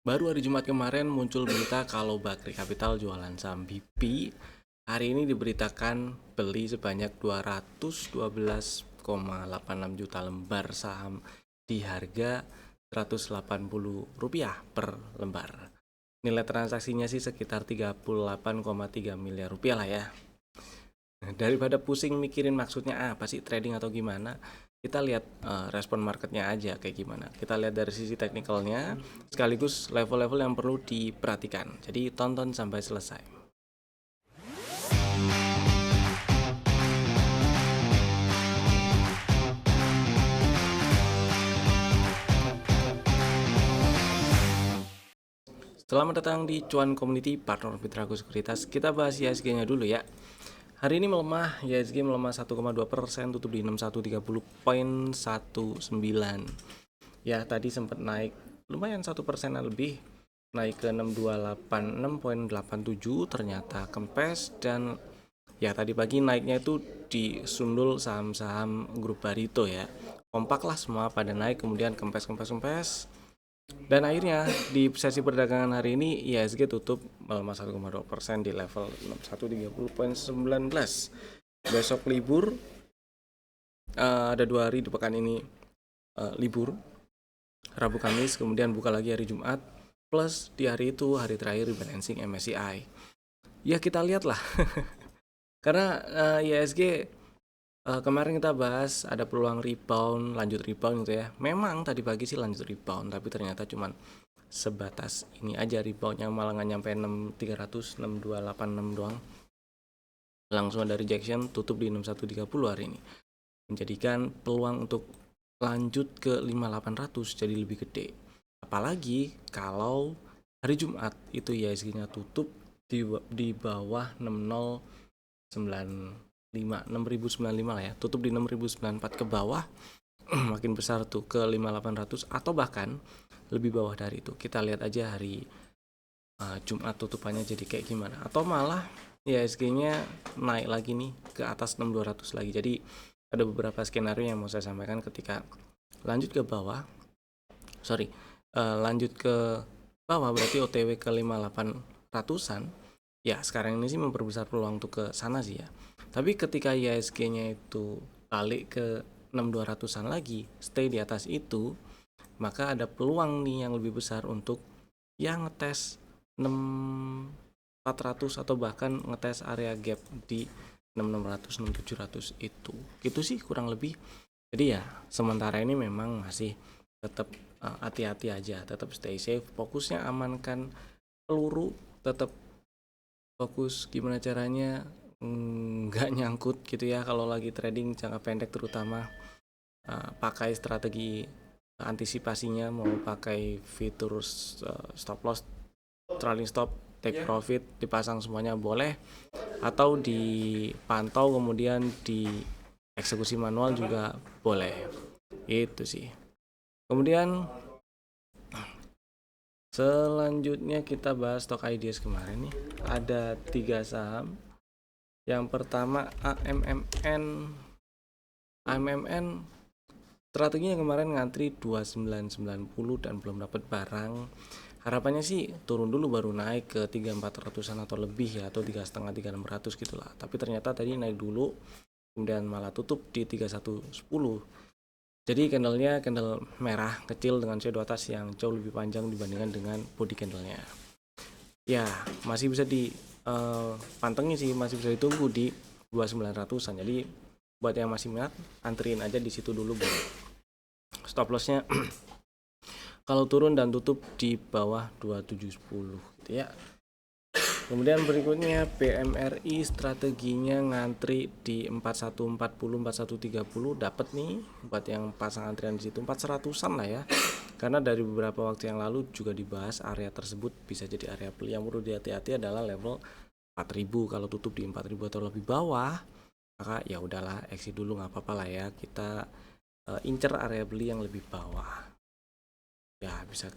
Baru hari Jumat kemarin muncul berita kalau Bakri Capital jualan saham BP. Hari ini diberitakan beli sebanyak 212,86 juta lembar saham di harga Rp180 per lembar. Nilai transaksinya sih sekitar 38,3 miliar rupiah lah ya. Daripada pusing mikirin maksudnya apa sih trading atau gimana, kita lihat respon marketnya aja kayak gimana. Kita lihat dari sisi teknikalnya sekaligus level-level yang perlu diperhatikan. Jadi tonton sampai selesai. Selamat datang di Cuan Community Partner Fitrago Sekuritas. Kita bahas IHSG-nya dulu ya. Hari ini melemah, IHSG melemah 1,2%, tutup di 6130,19. Ya, tadi sempat naik lumayan 1% lebih, naik ke 6286,87, ternyata kempes. Dan ya tadi pagi naiknya itu disundul saham-saham grup Barito ya. Kompak lah semua pada naik, kemudian kempes. Dan akhirnya di sesi perdagangan hari ini IHSG tutup melemah 1,2% di level 6130,19. Besok libur, ada 2 hari di pekan ini libur, Rabu Kamis, kemudian buka lagi hari Jumat, plus di hari itu hari terakhir rebalancing MSCI. Ya kita lihatlah. Karena IHSG kemarin kita bahas ada peluang rebound, lanjut rebound gitu ya. Memang tadi pagi sih lanjut rebound, tapi ternyata cuman sebatas ini aja reboundnya, malah nggak nyampe 6300, 6286 doang. Langsung ada rejection, tutup di 6130 hari ini. Menjadikan peluang untuk lanjut ke 5800 jadi lebih gede. Apalagi kalau hari Jumat itu IHSG-nya tutup di bawah 6095 lah ya, tutup di 6094 ke bawah. Makin besar tuh ke 5800 atau bahkan lebih bawah dari itu. Kita lihat aja hari Jumat tutupannya jadi kayak gimana, atau malah IHSG-nya naik lagi nih ke atas 6200 lagi. Jadi ada beberapa skenario yang mau saya sampaikan ketika lanjut ke bawah. Lanjut ke bawah berarti OTW ke 5800-an. Ya sekarang ini sih memperbesar peluang untuk ke sana sih ya. Tapi ketika IHSG-nya itu balik ke 6200-an lagi, stay di atas itu, maka ada peluang nih yang lebih besar untuk yang ngetes 6400 atau bahkan ngetes area gap di 6600 6700 itu. Gitu sih kurang lebih. Jadi ya sementara ini memang masih tetap hati-hati aja, tetap stay safe, fokusnya amankan peluru, tetap fokus gimana caranya nggak nyangkut gitu ya kalau lagi trading jangka pendek, terutama pakai strategi antisipasinya, mau pakai fitur stop loss, trailing stop, take profit, dipasang semuanya boleh, atau dipantau kemudian di eksekusi manual juga boleh. Itu sih. Kemudian selanjutnya kita bahas stock ideas kemarin nih. Ada 3 saham. Yang pertama AMMN. Strateginya kemarin ngantri 2990 dan belum dapat barang. Harapannya sih turun dulu baru naik ke 3400-an atau lebih ya, atau 3,5 3600 gitulah. Tapi ternyata tadi naik dulu kemudian malah tutup di 3110. Jadi candlenya candle merah kecil dengan shadow atas yang jauh lebih panjang dibandingkan dengan body candlenya. Ya masih bisa dipantengin sih, masih bisa ditunggu di 2900-an. Jadi buat yang masih minat, anterin aja di situ dulu bro. Stop lossnya kalau turun dan tutup di bawah 2710 gitu ya. Kemudian berikutnya BMRI, strateginya ngantri di 4140 4130, dapat nih buat yang pasang antrian di situ 400-an lah ya. Karena dari beberapa waktu yang lalu juga dibahas area tersebut bisa jadi area beli. Yang perlu dihati-hati adalah level 4000. Kalau tutup di 4000 atau lebih bawah, maka ya udahlah, exit dulu nggak apa-apa lah ya. Kita incer area beli yang lebih bawah. Ya bisa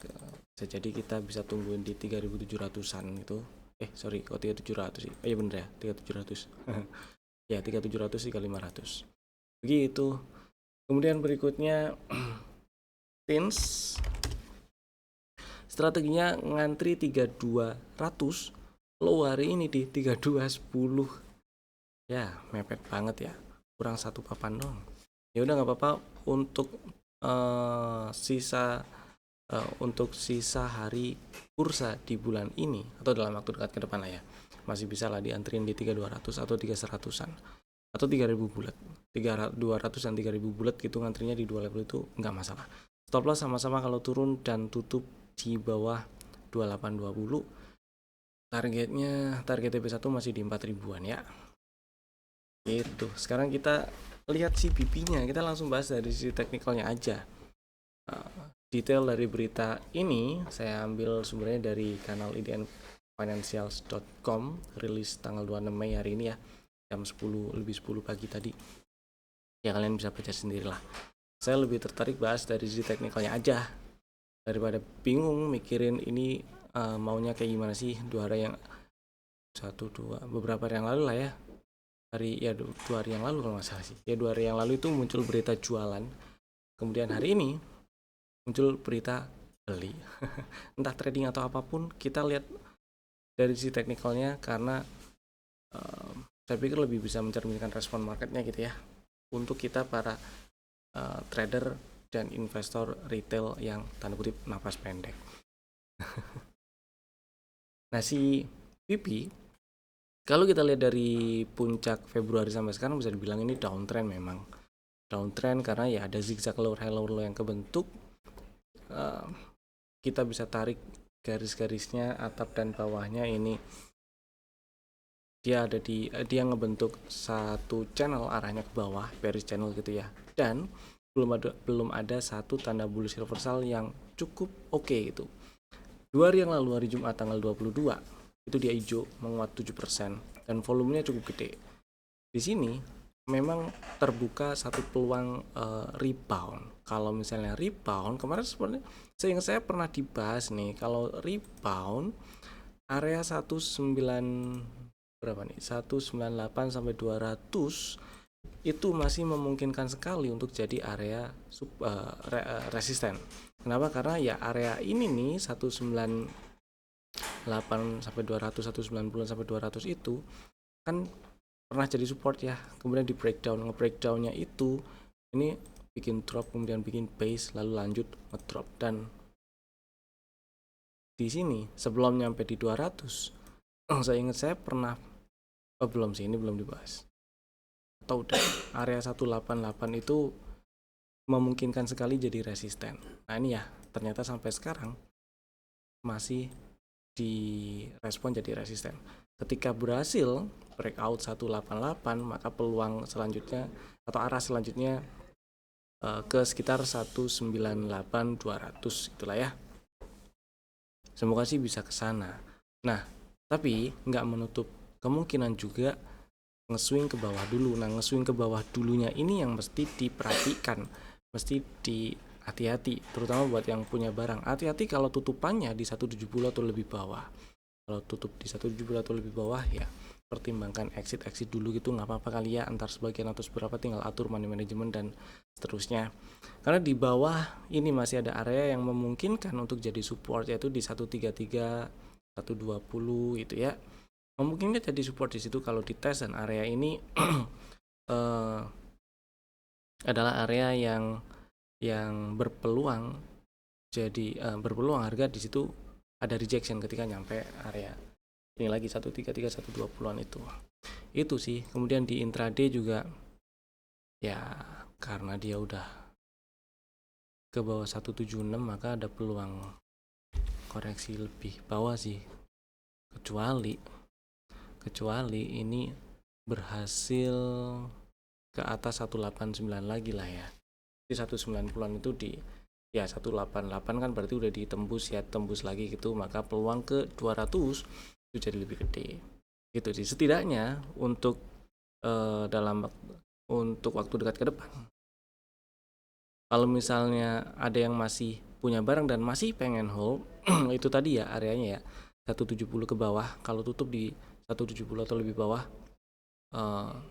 jadi kita bisa tungguin di 3700-an itu. Kok 3700 sih? Iya bener ya, 3700. Ya 3700 3500. Begitu. Kemudian berikutnya Tins. strateginya ngantri 3200, low hari ini di 3210. Ya mepet banget ya, kurang satu papan dong. Ya udah nggak apa-apa. Untuk sisa hari bursa di bulan ini atau dalam waktu dekat ke depan lah ya, masih bisa lah diantrin di 3200 atau 3100-an atau 3000 bulat. 200 dan 3000 bulat gitu ngantrinya di dua level itu nggak masalah. Stop loss sama-sama kalau turun dan tutup di bawah 2820. Target TP1 masih di 4000-an ya. Itu. Sekarang kita lihat CPP-nya. Kita langsung bahas dari sisi teknikalnya aja. Detail dari berita ini saya ambil sumbernya dari kanal idnfinancials.com, rilis tanggal 26 Mei hari ini ya, jam 10 lebih 10 pagi tadi. Ya kalian bisa baca sendirilah. Saya lebih tertarik bahas dari sisi teknikalnya aja, daripada bingung mikirin ini maunya kayak gimana sih. Dua hari yang beberapa hari yang lalu lah ya, dua hari yang lalu kalau nggak salah sih ya, 2 hari yang lalu itu muncul berita jualan, kemudian hari ini muncul berita beli. Entah trading atau apapun, kita lihat dari sisi teknikalnya, karena saya pikir lebih bisa mencerminkan respon marketnya gitu ya, untuk kita para trader dan investor retail yang tanda kutip napas pendek. Nah, si PP kalau kita lihat dari puncak Februari sampai sekarang bisa dibilang ini downtrend, memang downtrend karena ya ada zigzag lower high lower low yang kebentuk. Kita bisa tarik garis-garisnya, atap dan bawahnya ini dia ngebentuk satu channel arahnya ke bawah, bearish channel gitu ya, dan belum ada satu tanda bullish reversal yang cukup oke gitu. 2 hari yang lalu, hari Jumat tanggal 22, itu dia hijau menguat 7% dan volumenya cukup gede. Di sini memang terbuka satu peluang rebound. Kalau misalnya rebound, kemarin sebenarnya saya pernah dibahas nih, kalau rebound area 198 sampai 200 itu masih memungkinkan sekali untuk jadi area resisten. Kenapa? Karena ya area ini nih 198 sampai 200, 190 sampai 200 itu kan pernah jadi support ya, kemudian di breakdownnya itu ini bikin drop, kemudian bikin base, lalu lanjut ngedrop. Dan di sini sebelum nyampe di 200 saya ingat saya pernah belum sih, ini belum dibahas atau udah, area 188 itu memungkinkan sekali jadi resisten. Nah ini ya, ternyata sampai sekarang masih direspon jadi resisten. Ketika berhasil breakout 188, maka peluang selanjutnya atau arah selanjutnya ke sekitar 198-200 itulah ya. Semoga sih bisa ke sana. Nah, tapi nggak menutup kemungkinan juga nge-swing ke bawah dulu. Nah, nge-swing ke bawah dulunya ini yang mesti diperhatikan, mesti hati-hati, terutama buat yang punya barang. Hati-hati kalau tutupannya di 170 atau lebih bawah. Kalau tutup di 170 atau lebih bawah ya pertimbangkan exit dulu gitu, nggak apa-apa kali ya, antar sebagian atau seberapa, tinggal atur money management dan seterusnya. Karena di bawah ini masih ada area yang memungkinkan untuk jadi support, yaitu di 133, 120 gitu ya. Memungkinkan jadi support di situ kalau dites, dan area ini adalah area yang berpeluang jadi berpeluang harga di situ ada rejection ketika nyampe area ini lagi 133 120-an itu sih. Kemudian di intraday juga ya, karena dia udah ke bawah 176 maka ada peluang koreksi lebih bawah sih, kecuali ini berhasil ke atas 189 lagi lah ya. Di 190-an itu di ya 188 kan berarti udah ditembus ya, tembus lagi gitu, maka peluang ke 200 itu jadi lebih gede gitu sih setidaknya untuk untuk waktu dekat ke depan. Kalau misalnya ada yang masih punya barang dan masih pengen hold itu tadi ya areanya ya 170 ke bawah, kalau tutup di 170 atau lebih bawah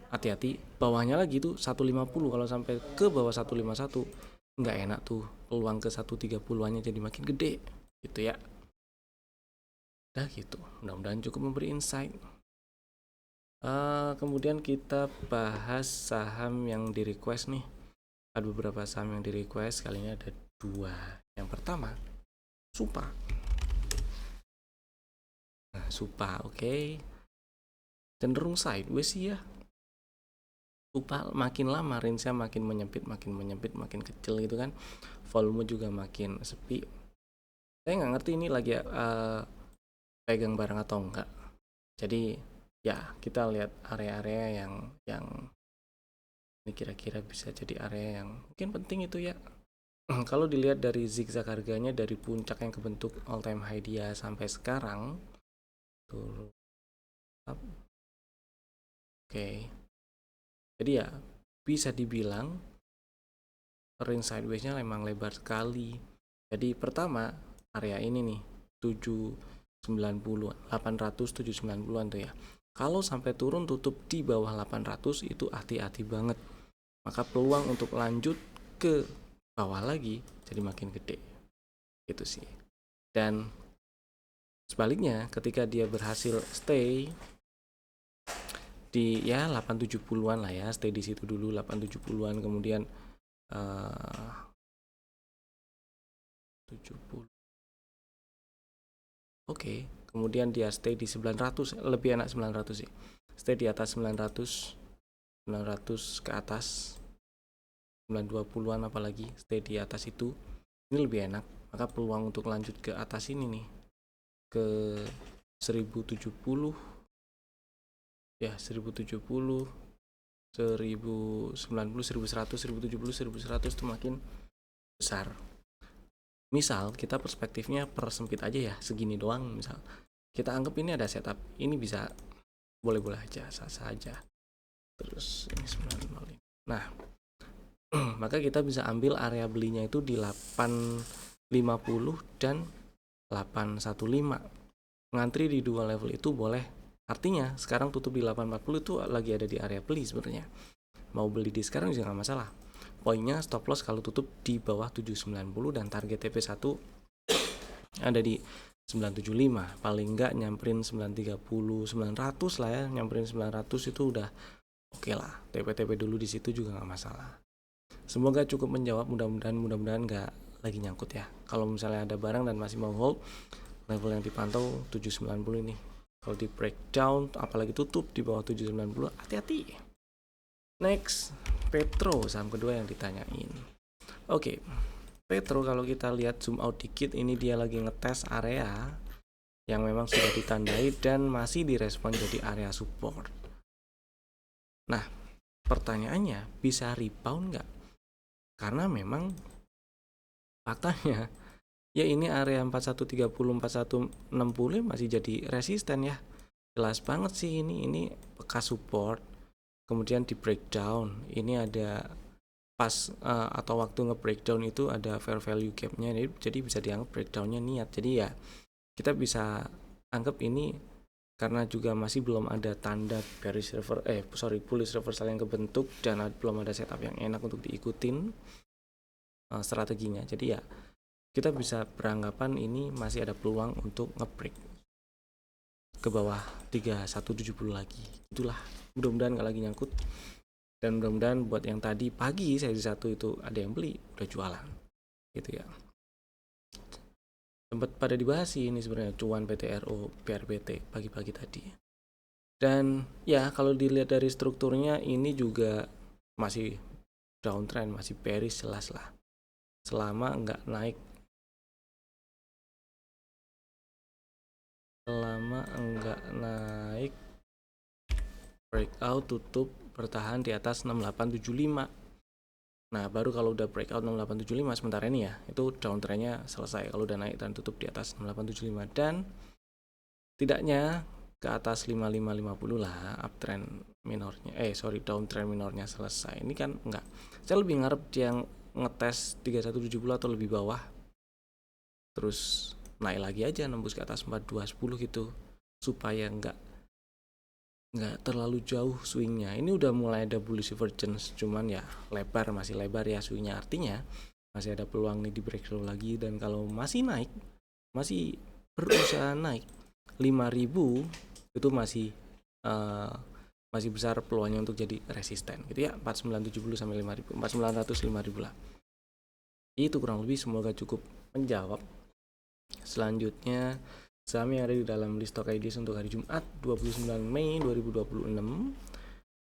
hati-hati. Bawahnya lagi itu 150, kalau sampai ke bawah 151 nggak enak tuh, peluang ke 130-annya jadi makin gede gitu ya. Udah gitu, mudah-mudahan cukup memberi insight. Kemudian kita bahas saham yang di request nih. Ada beberapa saham yang di request, kali ini ada 2. Yang pertama, Supa. Nah, Supa, oke. Cenderung sideways sih ya. Supa makin lama range-nya makin menyempit, makin kecil gitu kan. Volume juga makin sepi. Saya nggak ngerti ini lagi pegang barang atau enggak. Jadi ya kita lihat area-area yang ini kira-kira bisa jadi area yang mungkin penting itu ya. Kalau dilihat dari zigzag harganya dari puncak yang kebentuk all time high dia sampai sekarang turun up. Oke. Jadi ya bisa dibilang range sideways-nya memang lebar sekali. Jadi pertama area ini nih 790 800 790-an tuh ya. Kalau sampai turun tutup di bawah 800 itu hati-hati banget. Maka peluang untuk lanjut ke bawah lagi jadi makin gede. Gitu sih. Dan sebaliknya ketika dia berhasil stay di ya 870-an lah ya, stay di situ dulu 870-an, kemudian 70. Oke, kemudian dia stay di 900, lebih enak 900 sih. Stay di atas 900 ke atas 920-an, apalagi stay di atas itu ini lebih enak. Maka peluang untuk lanjut ke atas ini nih ke 1070 ya, 1070 1090 1100 1070 1100 itu makin besar. Misal kita perspektifnya persempit aja ya, segini doang. Misal kita anggap ini ada setup, ini bisa boleh-boleh aja, sah-sah aja. Terus ini 905. Nah, maka kita bisa ambil area belinya itu di 850 dan 815. Ngantri di dua level itu boleh. Artinya sekarang tutup di 840 itu lagi ada di area beli sebenarnya. Mau beli di sekarang juga nggak masalah. Poinnya stop loss kalau tutup di bawah 790 dan target TP1 ada di 975, paling enggak nyamperin 930 900 lah ya, nyamperin 900 itu udah oke lah. TP dulu di situ juga nggak masalah. Semoga cukup menjawab, mudah-mudahan nggak lagi nyangkut ya. Kalau misalnya ada barang dan masih mau hold, level yang dipantau 790 ini. Kalau di breakdown apalagi tutup di bawah 790, hati-hati. Next, Petro, saham kedua yang ditanyain. Oke, Petro kalau kita lihat zoom out dikit, ini dia lagi ngetes area yang memang sudah ditandai dan masih direspon jadi area support. Nah, pertanyaannya bisa rebound nggak? Karena memang faktanya ya ini area 4130 4160 masih jadi resisten ya. Jelas banget sih ini bekas support. Kemudian di breakdown ini ada pas atau waktu nge-breakdown itu ada fair value gap-nya, jadi bisa dianggap breakdown-nya niat. Jadi ya kita bisa anggap ini karena juga masih belum ada tanda bullish reversal yang kebentuk dan belum ada setup yang enak untuk diikutin strateginya. Jadi ya kita bisa beranggapan ini masih ada peluang untuk nge-break ke bawah 3170 lagi. Itulah, mudah-mudahan nggak lagi nyangkut. Dan mudah-mudahan buat yang tadi pagi sesi 1 itu ada yang beli, udah jualan. Gitu ya. Sempat pada dibahas sih ini sebenarnya cuan PTRO, PRBT pagi-pagi tadi. Dan ya kalau dilihat dari strukturnya ini juga masih downtrend, masih bearish jelas lah. Selama nggak naik breakout tutup bertahan di atas 6875. Nah baru kalau udah breakout 6875 sementara ini ya itu downtrendnya selesai kalau udah naik dan tutup di atas 6875 dan tidaknya ke atas 5550 lah uptrend minornya downtrend minornya selesai. Ini kan enggak, saya lebih ngarep dia ngetes 3170 atau lebih bawah terus naik lagi aja nembus ke atas 4210 gitu supaya nggak terlalu jauh swingnya. Ini udah mulai ada bullish divergence, cuman ya masih lebar ya swingnya, artinya masih ada peluang nih di breakthrough lagi. Dan kalau masih naik, masih berusaha naik, 5.000 itu masih besar peluangnya untuk jadi resisten gitu ya. 4970 sampai 5.000, 4900 5.000 lah. Itu kurang lebih, semoga cukup menjawab. Selanjutnya saham yang ada di dalam list stock ideas untuk hari Jumat 29 Mei 2026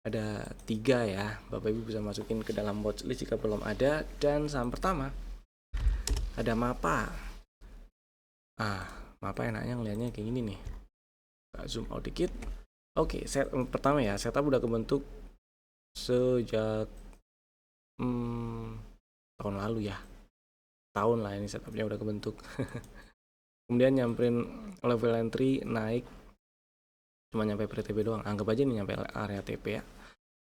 ada 3 ya. Bapak Ibu bisa masukin ke dalam watchlist jika belum ada. Dan saham pertama ada MAPA. MAPA enaknya ngelihatnya kayak gini nih. Zoom out dikit. Oke, pertama ya, setup udah kebentuk sejak tahun lalu ya. Tahun lah ini setupnya udah kebentuk. Kemudian nyamperin level entry, naik cuma nyampe pre-TP doang, anggap aja ini nyampe area TP ya.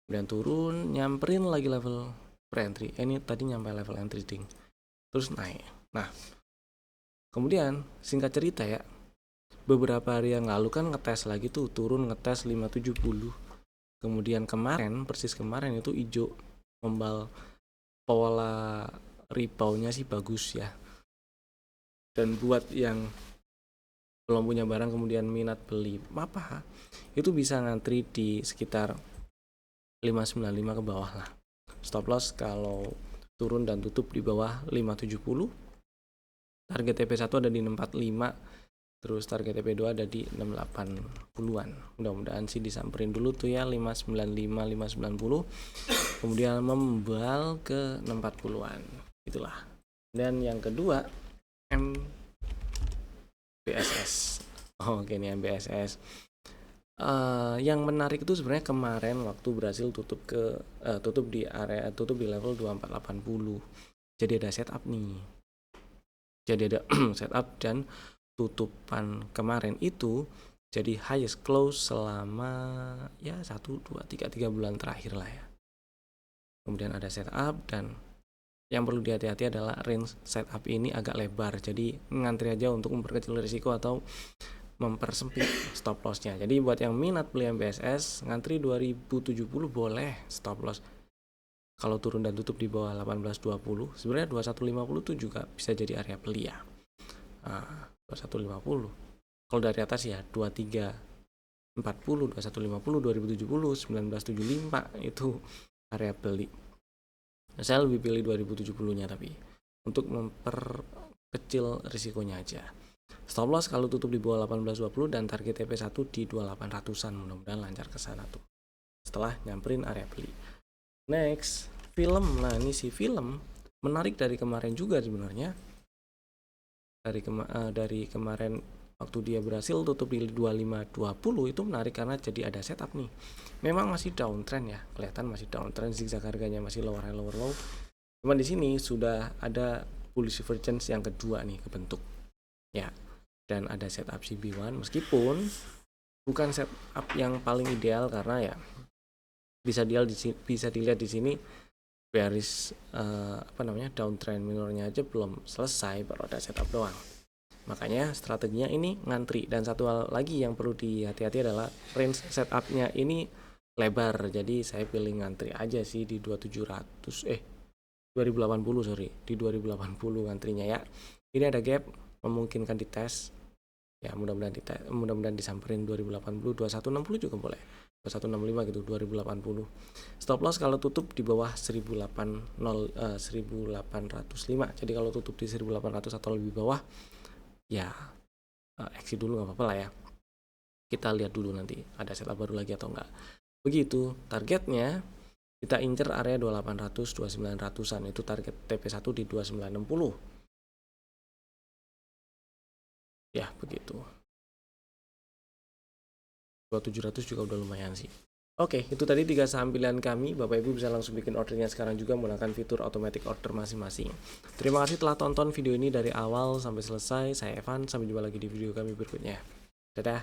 Kemudian turun, nyamperin lagi level pre-entry, ini tadi nyampe level entry ding, terus naik. Nah, kemudian singkat cerita ya, beberapa hari yang lalu kan ngetes lagi tuh, turun ngetes 570. Kemudian kemarin, persis kemarin itu hijau, membal, pola reboundnya sih bagus ya. Dan buat yang belum punya barang kemudian minat beli MAPA, itu bisa ngantri di sekitar 595 ke bawah lah. Stop loss kalau turun dan tutup di bawah 570. Target TP1 ada di 645, terus target TP2 ada di 680-an. Mudah-mudahan sih disamperin dulu tuh ya 595, 590. Kemudian membal ke 640-an. Itulah. Dan yang kedua MBSS. Oke nih MBSS. Yang menarik itu sebenarnya kemarin waktu berhasil tutup di level 2480. Jadi ada setup nih. Jadi ada setup dan tutupan kemarin itu jadi highest close selama ya 1, 2, 3 bulan terakhir lah ya. Kemudian ada setup dan yang perlu dihati-hati adalah range setup ini agak lebar, jadi ngantri aja untuk memperkecil risiko atau mempersempit stop lossnya. Jadi buat yang minat beli MBSS ngantri 2070 boleh stop loss kalau turun dan tutup di bawah 1820. Sebenarnya 2150 tuh juga bisa jadi area beli ya. 2150 kalau dari atas ya 2340, 2150, 2070, 1975 itu area beli. Saya lebih pilih 2070-nya tapi untuk memperkecil risikonya aja. Stop loss kalau tutup di bawah 1820 dan target TP1 di 2800-an. Mudah-mudahan lancar ke sana tuh. Setelah nyamperin area beli. Next, film. Nah, ini si film menarik dari kemarin juga sebenarnya. Dari kemarin waktu dia berhasil tutup di 2520 itu menarik karena jadi ada setup nih. Memang masih downtrend ya, kelihatan masih downtrend, zigzag harganya masih lower high lower low. Cuman di sini sudah ada bullish divergence yang kedua nih kebentuk. Ya. Dan ada setup CB1 meskipun bukan setup yang paling ideal karena ya bisa dilihat di sini bearish downtrend minornya aja belum selesai, baru ada setup doang. Makanya strateginya ini ngantri. Dan satu hal lagi yang perlu dihati-hati adalah range setupnya ini lebar, jadi saya pilih ngantri aja sih di 2080 di 2080 ngantrinya ya. Ini ada gap, memungkinkan dites ya, mudah-mudahan disamperin 2080, 2160 juga boleh, 2165 gitu, 2080. Stop loss kalau tutup di bawah 1805. Jadi kalau tutup di 1800 atau lebih bawah ya exit dulu nggak apa-apa lah ya. Kita lihat dulu nanti ada setup baru lagi atau enggak. Begitu targetnya kita incer area 2800, 2900-an, itu target TP1 di 2960. Ya begitu. 2700 juga udah lumayan sih. Oke, itu tadi 3 saham pilihan kami. Bapak Ibu bisa langsung bikin ordernya sekarang juga menggunakan fitur automatic order masing-masing. Terima kasih telah tonton video ini dari awal sampai selesai. Saya Evan, sampai jumpa lagi di video kami berikutnya. Dadah.